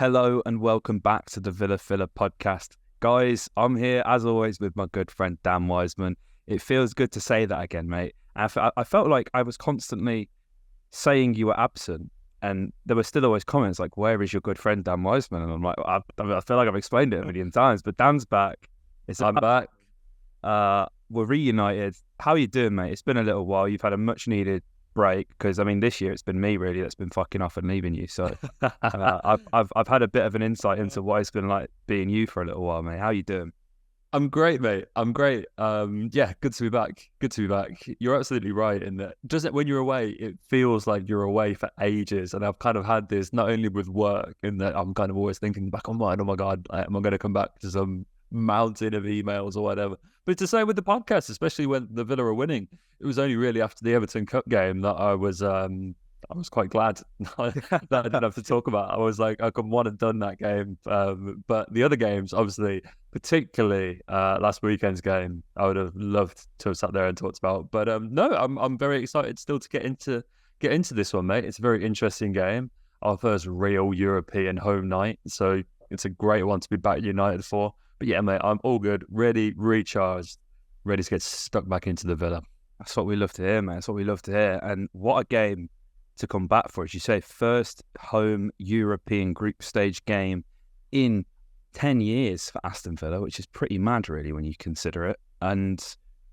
Hello and welcome back to the Villa Filler podcast. Guys, I'm here as always with my good friend Dan Wiseman. It feels good to say that again, mate. I felt like I was constantly saying you were absent and there were still always comments like, where is your good friend Dan Wiseman? And I'm like, I feel like I've explained it a million times, but Dan's back. I'm back. We're reunited. How are you doing, mate? It's been a little while. You've had a much needed break because this year it's been me really that's been fucking off and leaving you. So I've had a bit of an insight into what it's been like being you for a little while, mate. How you doing? I'm great, mate. I'm great. Yeah, good to be back. Good to be back. You're absolutely right in that. Just when you're away, it feels like you're away for ages. And I've kind of had this not only with work, in that I'm kind of always thinking back on mine. Oh my God, am I going to come back to some mountain of emails or whatever? But it's the same with the podcast, especially when the Villa are winning. It was only really after the Everton Cup game that I was quite glad that I didn't have to talk about. I was like, I could want to done that game. But the other games, obviously, particularly last weekend's game, I would have loved to have sat there and talked about. But no, I'm very excited still to get into this one, mate. It's a very interesting game. Our first real European home night, so it's a great one to be back united for. But yeah, mate, I'm all good, ready, recharged, ready to get stuck back into the Villa. That's what we love to hear, man. That's what we love to hear. And what a game to come back for, as you say, first home European group stage game in 10 years for Aston Villa, which is pretty mad, really, when you consider it. And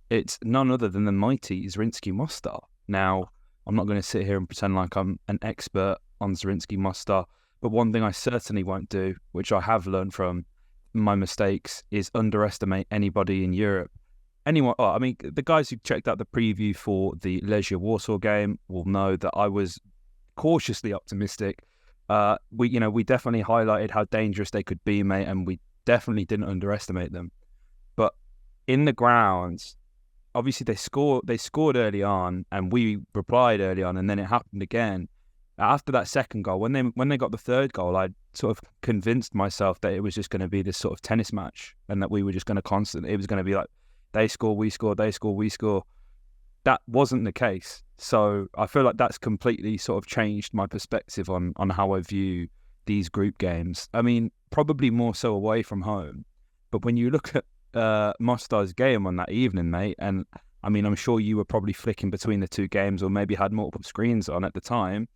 it's none other than the mighty Zrinjski Mostar. Now, I'm not going to sit here and pretend like I'm an expert on Zrinjski Mostar, but one thing I certainly won't do, which I have learned from my mistakes, is underestimate anybody in Europe. The guys who checked out the preview for the Legia Warsaw game will know that I was cautiously optimistic. We definitely highlighted how dangerous they could be, mate, and we definitely didn't underestimate them. But in the grounds, obviously they scored early on, and we replied early on, and then it happened again. After that second goal, when they got the third goal, I sort of convinced myself that it was just going to be this sort of tennis match, and that we were just going to it was going to be like, they score, we score, they score, we score. That wasn't the case. So I feel like that's completely sort of changed my perspective on how I view these group games. I mean, probably more so away from home. But when you look at Mostar's game on that evening, mate, and I mean, I'm sure you were probably flicking between the two games or maybe had multiple screens on at the time.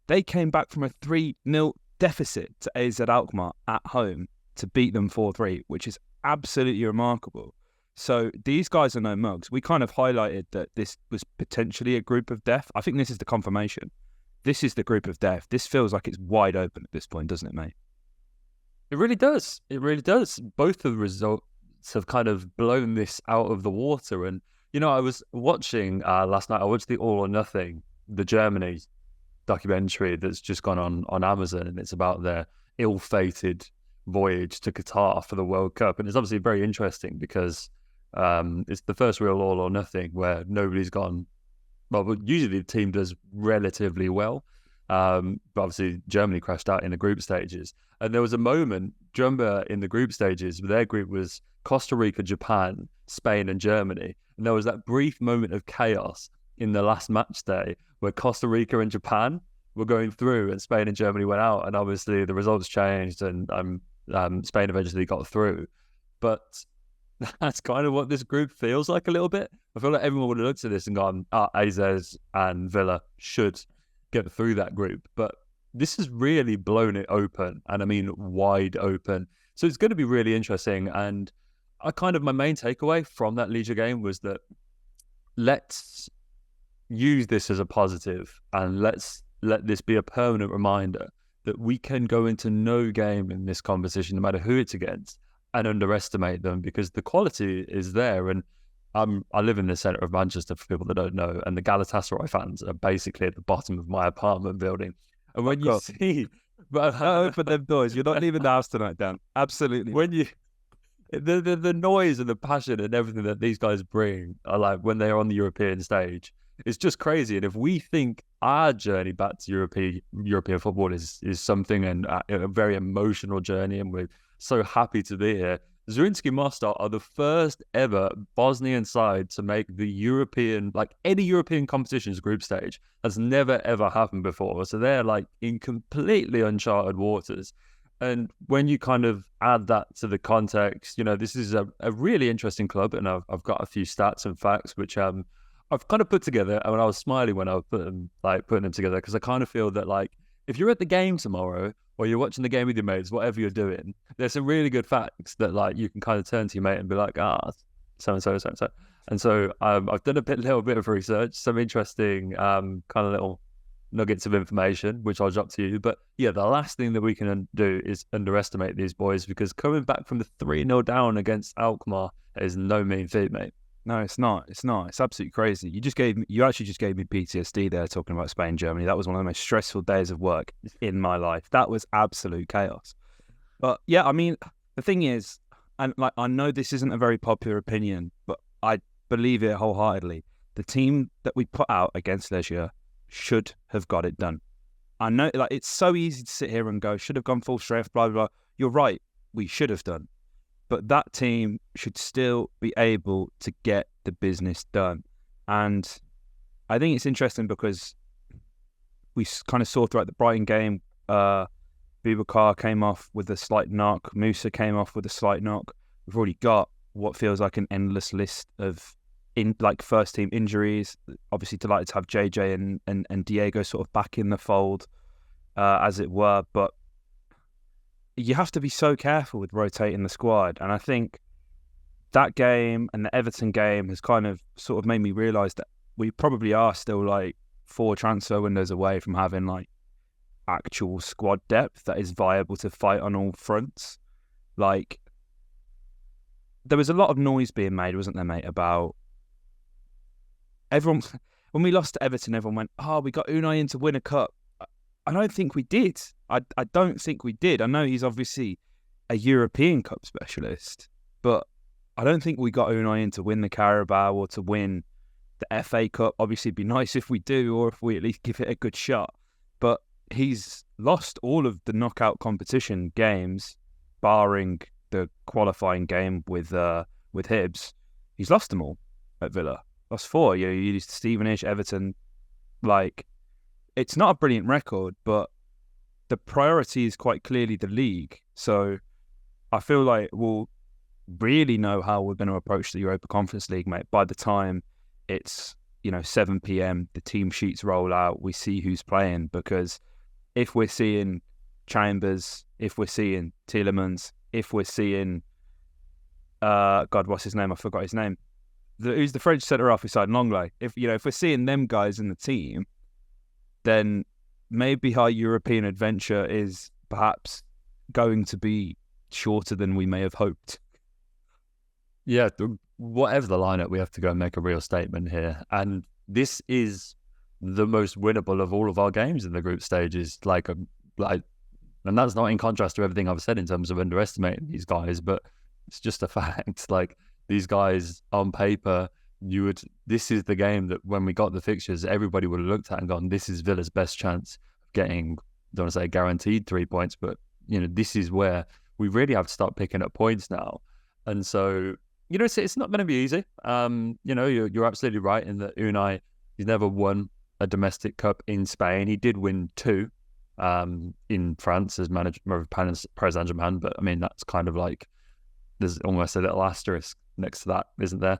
They came back from a 3-0 deficit to AZ Alkmaar at home to beat them 4-3, which is absolutely remarkable. So these guys are no mugs. We kind of highlighted that this was potentially a group of death. I think this is the confirmation. This is the group of death. This feels like it's wide open at this point, doesn't it, mate? It really does. It really does. Both of the results have kind of blown this out of the water. And, I was watching last night, I watched the All or Nothing, the Germany documentary that's just gone on Amazon, and it's about their ill-fated voyage to Qatar for the World Cup. And it's obviously very interesting because it's the first real All or Nothing where nobody's gone. Well, usually the team does relatively well, but obviously Germany crashed out in the group stages. And there was a moment, remember, in the group stages, their group was Costa Rica, Japan, Spain, and Germany. And there was that brief moment of chaos in the last match day where Costa Rica and Japan were going through, and Spain and Germany went out. And obviously the results changed, and Spain eventually got through. But that's kind of what this group feels like a little bit. I feel like everyone would have looked at this and gone, AZ and Villa should get through that group. But this has really blown it open, and I mean wide open. So it's going to be really interesting. And my main takeaway from that Legia game was that let's use this as a positive, and let's let this be a permanent reminder that we can go into no game in this competition, no matter who it's against, and underestimate them, because the quality is there. And I live in the centre of Manchester, for people that don't know, and the Galatasaray fans are basically at the bottom of my apartment building. And when you see... But open them doors. You're not leaving the house tonight, Dan. Absolutely. When you... The noise and the passion and everything that these guys bring, are like when they're on the European stage, it's just crazy. And if we think our journey back to European football is something, and a very emotional journey, and we're so happy to be here, Zrinjski Mostar are the first ever Bosnian side to make the European, like any European competition's group stage. That's never ever happened before. So they're like in completely uncharted waters. And when you kind of add that to the context, this is a really interesting club, and I've got a few stats and facts which I've kind of put together, and I was smiling when I was putting them together, because I kind of feel that, like, if you're at the game tomorrow or you're watching the game with your mates, whatever you're doing, there's some really good facts that, like, you can kind of turn to your mate and be like, so and so, so and so. And so I've done a little bit of research, some interesting kind of little nuggets of information, which I'll drop to you. But yeah, the last thing that we can do is underestimate these boys, because coming back from the 3-0 down against Alkmaar is no mean feat, mate. No, it's not. It's not. It's absolutely crazy. You actually just gave me PTSD there talking about Spain, Germany. That was one of the most stressful days of work in my life. That was absolute chaos. But yeah, I mean, the thing is, and like, I know this isn't a very popular opinion, but I believe it wholeheartedly. The team that we put out against Legia should have got it done. I know, like, it's so easy to sit here and go, should have gone full strength, blah, blah, blah. You're right. We should have done. But that team should still be able to get the business done. And I think it's interesting because we kind of saw throughout the Brighton game, Boubacar came off with a slight knock. Musa came off with a slight knock. We've already got what feels like an endless list of first team injuries. Obviously delighted to have JJ and Diego sort of back in the fold, as it were. But you have to be so careful with rotating the squad. And I think that game and the Everton game has kind of sort of made me realise that we probably are still like 4 transfer windows away from having like actual squad depth that is viable to fight on all fronts. Like, there was a lot of noise being made, wasn't there, mate, about everyone. When we lost to Everton, everyone went, we got Unai in to win a cup. I don't think we did. I don't think we did. I know he's obviously a European Cup specialist, but I don't think we got Unai in to win the Carabao or to win the FA Cup. Obviously, it'd be nice if we do, or if we at least give it a good shot. But he's lost all of the knockout competition games, barring the qualifying game with Hibs. He's lost them all at Villa. Lost 4. You used Stevenage, Everton. Like, it's not a brilliant record, but the priority is quite clearly the league. So I feel like we'll really know how we're going to approach the Europa Conference League, mate, by the time it's 7 p.m, the team sheets roll out, we see who's playing. Because if we're seeing Chambers, if we're seeing Tielemans, if we're seeing what's his name? I forgot his name. Who's the French centre-half beside Longley? If we're seeing them guys in the team, then maybe our European adventure is perhaps going to be shorter than we may have hoped. Yeah, whatever the lineup, we have to go and make a real statement here. And this is the most winnable of all of our games in the group stages. And that's not in contrast to everything I've said in terms of underestimating these guys, but it's just a fact. Like, these guys on paper, this is the game that when we got the fixtures, everybody would have looked at and gone, this is Villa's best chance of getting, don't want to say guaranteed 3 points, but this is where we really have to start picking up points now. And so, it's not going to be easy. You're absolutely right in that Unai, he's never won a domestic cup in Spain. He did win 2 in France as manager of Paris Saint-Germain, but I mean, that's kind of like, there's almost a little asterisk next to that, isn't there?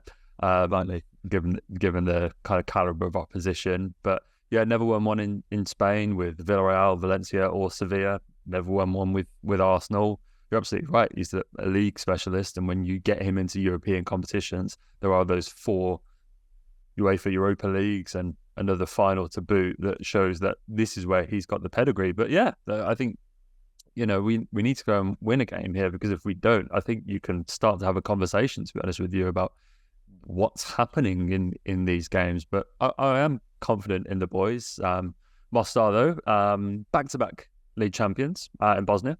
Given the kind of calibre of opposition. But yeah, never won one in Spain with Villarreal, Valencia or Sevilla. Never won one with Arsenal. You're absolutely right. He's a league specialist, and when you get him into European competitions, there are those 4 UEFA Europa Leagues and another final to boot that shows that this is where he's got the pedigree. But yeah, I think we need to go and win a game here, because if we don't, I think you can start to have a conversation, to be honest with you, about what's happening in these games. But I am confident in the boys. Mostar, though, back-to-back league champions in Bosnia.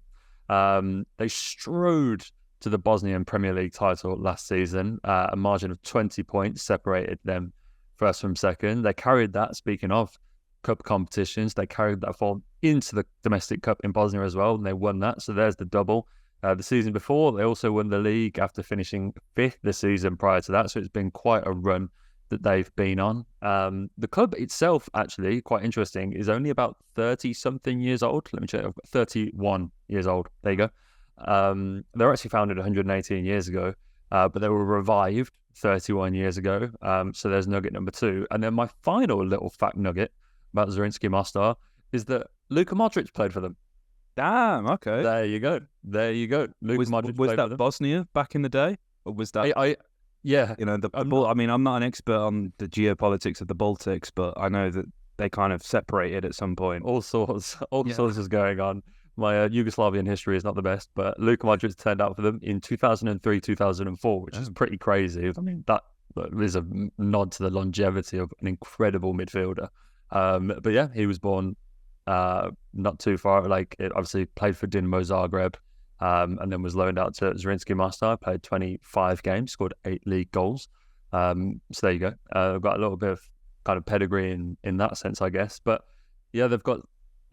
They strode to the Bosnian Premier League title last season. A margin of 20 points separated them first from second. They carried that, speaking of cup competitions, they carried that form into the domestic cup in Bosnia as well, and they won that. So there's the double. The season before, they also won the league after finishing 5th the season prior to that. So it's been quite a run that they've been on. The club itself, actually, quite interesting, is only about 30-something years old. Let me check. 31 years old. There you go. They were actually founded 118 years ago, but they were revived 31 years ago. So there's nugget number 2. And then my final little fact nugget about Zrinjski Mostar is that Luka Modric played for them. Damn, okay. There you go. Luka Modric was played that for them. Bosnia back in the day? Or was that... Yeah. I mean, I'm not an expert on the geopolitics of the Baltics, but I know that they kind of separated at some point. All sorts is going on. My Yugoslavian history is not the best, but Luka Modric turned out for them in 2003, 2004, which is pretty crazy. I mean, that is a nod to the longevity of an incredible midfielder. But yeah, he was born not too far. Obviously played for Dinamo Zagreb, and then was loaned out to Zrinjski Mostar. Played 25 games, scored 8 league goals. So there you go. I've got a little bit of kind of pedigree in that sense, I guess. But yeah, they've got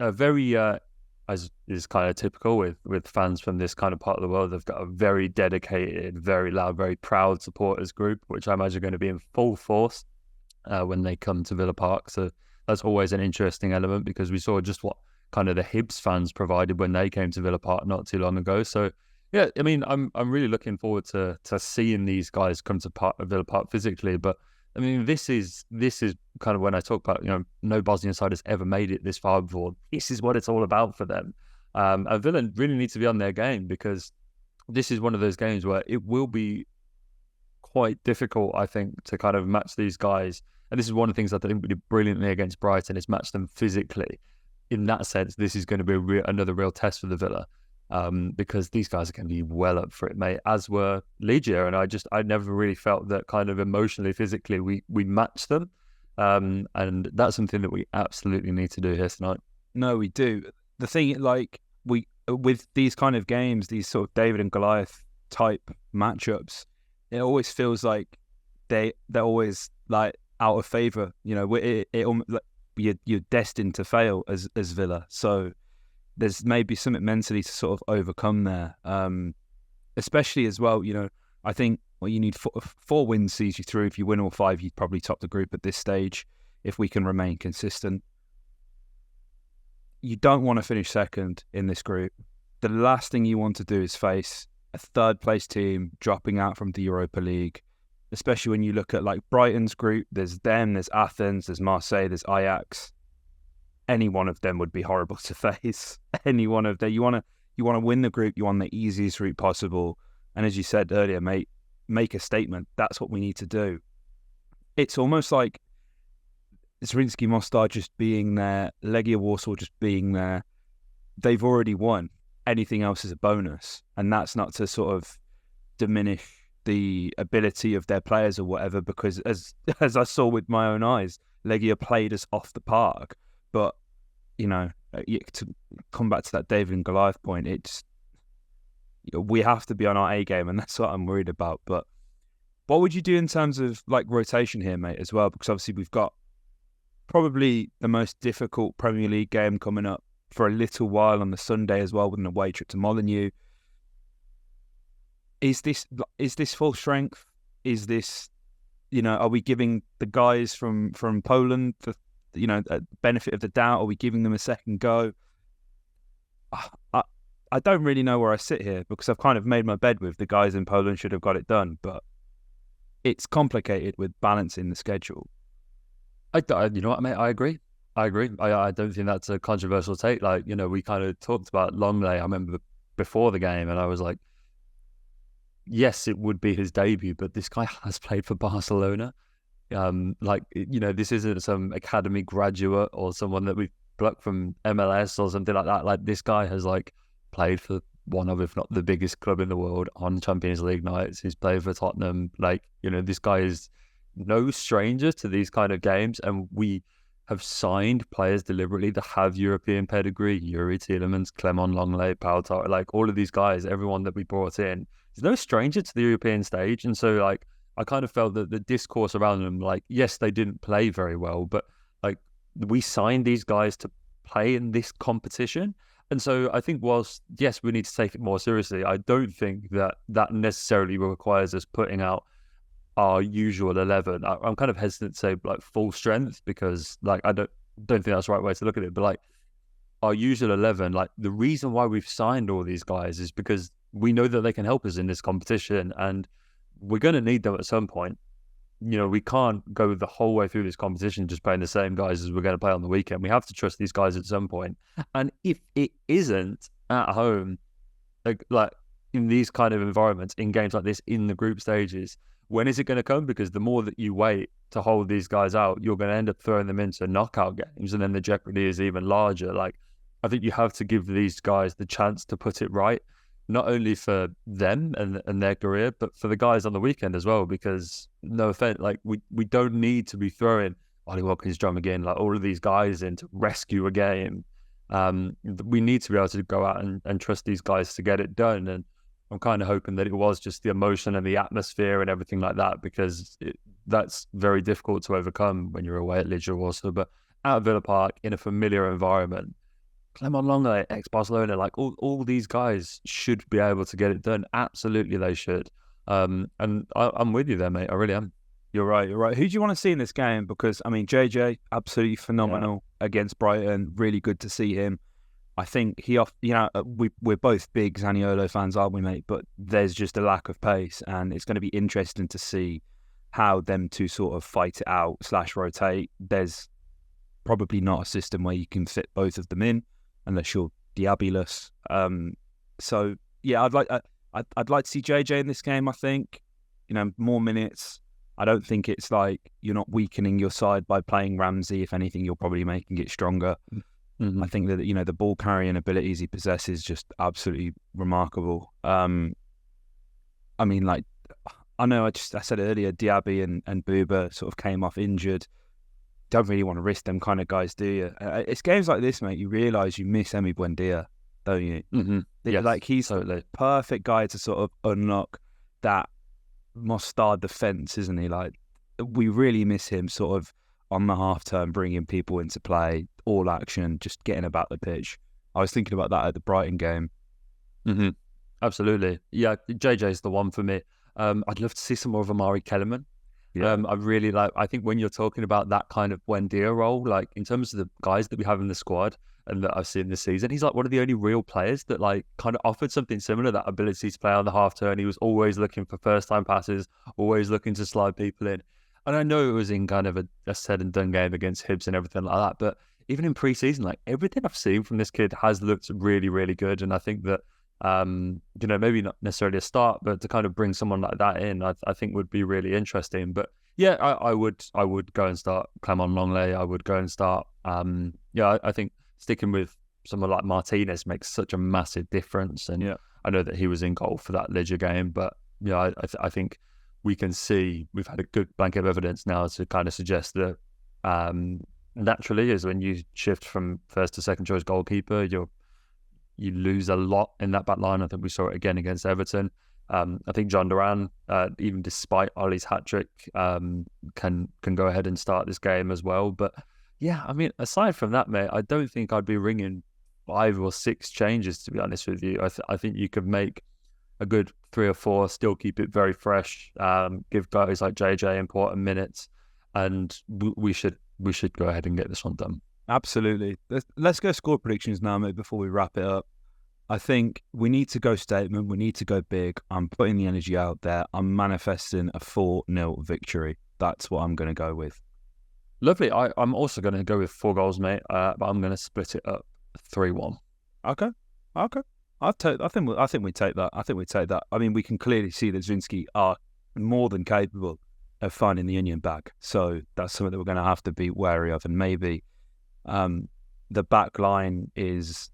a very, as is kind of typical with fans from this kind of part of the world, they've got a very dedicated, very loud, very proud supporters group, which I imagine are going to be in full force when they come to Villa Park. So that's always an interesting element, because we saw just what kind of the Hibs fans provided when they came to Villa Park not too long ago. So yeah, I mean, I'm really looking forward to seeing these guys come to Villa Park physically. But I mean, this is kind of when I talk about, no Bosnian side has ever made it this far before. This is what it's all about for them. And Villa really need to be on their game, because this is one of those games where it will be quite difficult, I think, to kind of match these guys. And this is one of the things that I think we did brilliantly against Brighton, is match them physically. In that sense, this is going to be another real test for the Villa, because these guys are going to be well up for it, mate, as were Legia. And I never really felt that kind of emotionally, physically, we matched them. And that's something that we absolutely need to do here tonight. No, we do. The thing, with these kind of games, these sort of David and Goliath type matchups, it always feels like they're always like out of favour. You're destined to fail as Villa. So there's maybe something mentally to sort of overcome there. Especially as well, I think you need 4 wins sees you through. If you win all 5, you'd probably top the group at this stage, if we can remain consistent. You don't want to finish second in this group. The last thing you want to do is face a third place team dropping out from the Europa League, especially when you look at like Brighton's group. There's them, there's Athens, there's Marseille, there's Ajax. Any one of them would be horrible to face. Any one of them. You want to win the group. You want the easiest route possible. And as you said earlier, mate, make a statement. That's what we need to do. It's almost like Zrinjski Mostar just being there, Legia Warsaw just being there. They've already won. Anything else is a bonus. And that's not to sort of diminish the ability of their players or whatever, because as I saw with my own eyes, Legia played us off the park. But, to come back to that David and Goliath point, we have to be on our A game, and that's what I'm worried about. But what would you do in terms of like rotation here, mate, as well? Because obviously we've got probably the most difficult Premier League game coming up for a little while on the Sunday as well, with an away trip to Molineux. Is this full strength? Is this, are we giving the guys from Poland the benefit of the doubt? Are we giving them a second go? I don't really know where I sit here, because I've kind of made my bed with the guys in Poland should have got it done, but it's complicated with balancing the schedule. You know what, mate? I agree. I don't think that's a controversial take. We kind of talked about Longley. I remember before the game, and I was like, yes, it would be his debut, but this guy has played for Barcelona. This isn't some academy graduate or someone that we've plucked from MLS or something like that. Like, this guy has played for one of, if not the biggest club in the world on Champions League nights. He's played for Tottenham. This guy is no stranger to these kind of games, and we have signed players deliberately that have European pedigree. Yuri Tielemans, Clement Longley, Pau Torre, all of these guys, everyone that we brought in is no stranger to the European stage. And so I kind of felt that the discourse around them, yes, they didn't play very well, but we signed these guys to play in this competition. And so I think whilst, yes, we need to take it more seriously, I don't think that necessarily requires us putting out our usual 11. I'm kind of hesitant to say full strength, because I don't think that's the right way to look at it. But our usual 11, like the reason why we've signed all these guys is because we know that they can help us in this competition, and we're going to need them at some point. We can't go the whole way through this competition just playing the same guys as we're going to play on the weekend. We have to trust these guys at some point. And if it isn't at home, like in these kind of environments, in games like this, in the group stages, when is it going to come? Because the more that you wait to hold these guys out, you're going to end up throwing them into knockout games, and then the jeopardy is even larger. Like, I think you have to give these guys the chance to put it right, not only for them and their career, but for the guys on the weekend as well, because no offense, like we don't need to be throwing Ollie Watkins, John McGinn, like all of these guys in to rescue a game. We need to be able to go out and trust these guys to get it done. And I'm kind of hoping that it was just the emotion and the atmosphere and everything like that, because that's very difficult to overcome when you're away at Legia Warsaw. But out of Villa Park, in a familiar environment, Clement Longley, ex-Barcelona, like all these guys should be able to get it done. Absolutely, they should. And I'm with you there, mate. I really am. You're right. Who do you want to see in this game? Because, I mean, JJ, absolutely phenomenal against Brighton. Really good to see him. I think we're both big Zaniolo fans, aren't we, mate? But there's just a lack of pace, and it's going to be interesting to see how them two sort of fight it out / rotate. There's probably not a system where you can fit both of them in, unless you're Diabolus. So yeah, I'd like to see JJ in this game. I think more minutes. I don't think it's like you're not weakening your side by playing Ramsey. If anything, you're probably making it stronger. Mm-hmm. I think that the ball carrying abilities he possesses just absolutely remarkable. I mean, like I know I said earlier, Diaby and Buba sort of came off injured. Don't really want to risk them kind of guys, do you? It's games like this, mate. You realise you miss Emi Buendia, don't you? Mm-hmm. Yes, like he's totally. the perfect guy to sort of unlock that Mostar defence, isn't he? Like we really miss him sort of on the half turn, bringing people into play, all action, just getting about the pitch. I was thinking about that at the Brighton game. Mm-hmm. Absolutely. Yeah, JJ's the one for me. I'd love to see some more of Amari Kellerman. Yeah. I think when you're talking about that kind of Buendia role, like in terms of the guys that we have in the squad and that I've seen this season, he's like one of the only real players that like kind of offered something similar, that ability to play on the half turn. He was always looking for first time passes, always looking to slide people in. And I know it was in kind of a said and done game against Hibs and everything like that, but even in pre-season, like everything I've seen from this kid has looked really, really good. And I think that maybe not necessarily a start, but to kind of bring someone like that in, I think would be really interesting. But yeah, I would go and start Clement Longley. I would go and start. I think sticking with someone like Martinez makes such a massive difference. And yeah, I know that he was in goal for that Liga game, but yeah, I think we can see we've had a good blanket of evidence now to kind of suggest that naturally, is when you shift from first to second choice goalkeeper, you lose a lot in that back line. I think we saw it again against Everton. I think John Duran, even despite Ollie's hat-trick, can go ahead and start this game as well. But yeah, I mean, aside from that, mate, I don't think I'd be ringing 5 or 6 changes, to be honest with you. I think you could make a good 3 or 4, still keep it very fresh, give guys like JJ important minutes, and we should go ahead and get this one done. Absolutely. Let's go score predictions now, mate, before we wrap it up. I think we need to go statement. We need to go big. I'm putting the energy out there. I'm manifesting a 4-0 victory. That's what I'm going to go with. Lovely. I'm also going to go with 4 goals, mate, but I'm going to split it up 3-1. Okay. I think we take that. I mean, we can clearly see that Zrinjski are more than capable of finding the onion bag. So that's something that we're going to have to be wary of. And maybe the back line is,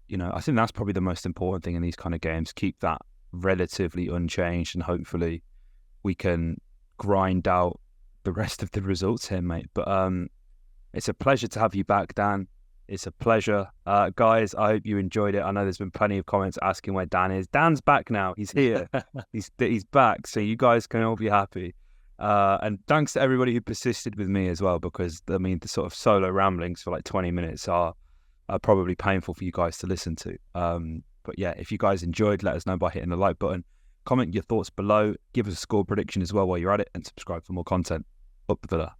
I think that's probably the most important thing in these kind of games. Keep that relatively unchanged, and hopefully we can grind out the rest of the results here, mate. But it's a pleasure to have you back, Dan. It's a pleasure. Guys, I hope you enjoyed it. I know there's been plenty of comments asking where Dan is. Dan's back now. He's here. He's back. So you guys can all be happy. And thanks to everybody who persisted with me as well, because, I mean, the sort of solo ramblings for like 20 minutes are probably painful for you guys to listen to. But yeah, if you guys enjoyed, let us know by hitting the like button. Comment your thoughts below. Give us a score prediction as well while you're at it, and subscribe for more content. Up the Villa.